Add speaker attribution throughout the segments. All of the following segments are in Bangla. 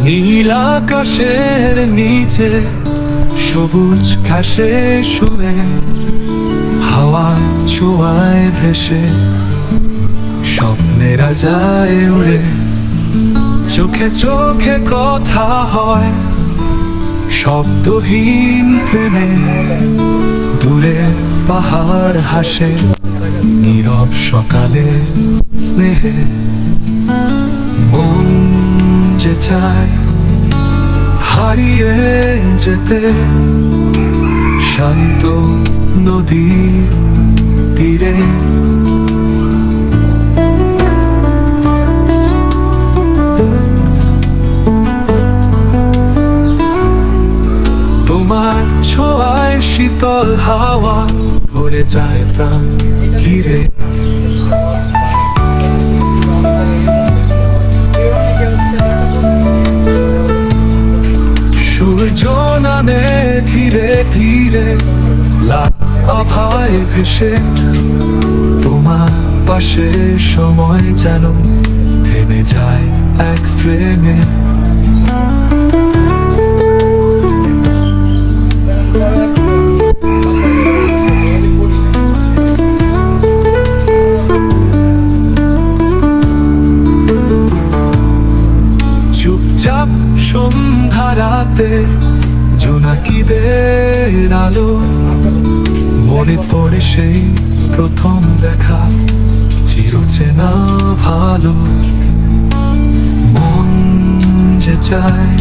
Speaker 1: নীল আকাশের নিচে সবুজ ঘাসে শুয়ে হাওয়া ছোঁয়ায় ভেসে স্বপ্নেরা যায় উড়ে। চোখে চোখে কথা হয় শব্দহীন প্রেমে, দূরে পাহাড় হাসে নীরব সকালে স্নেহে। মন যে চায় হারিয়ে যেতে শান্ত নদীর তীরে। তোমার ছোঁয়ায় শীতল হাওয়া ভরে যায় প্রাণ ঘিরে। সূর্য নামে ধীরে ধীরে লাল আভায় ভেসে, তোমার পাশে সময় যেন থেমে যায় এক ফ্রেমে। চুপচাপ সন্ধ্যা রাতে জোনাকিদের আলো, মনে পড়ে সেই প্রথম দেখা চিরচেনা ভালো। মন যে চায়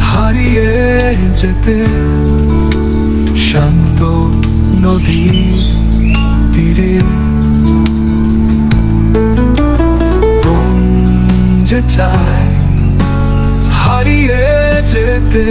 Speaker 1: হারিয়ে যেতে শান্ত নদীর তীরে। মন যে চায় হারিয়ে যেতে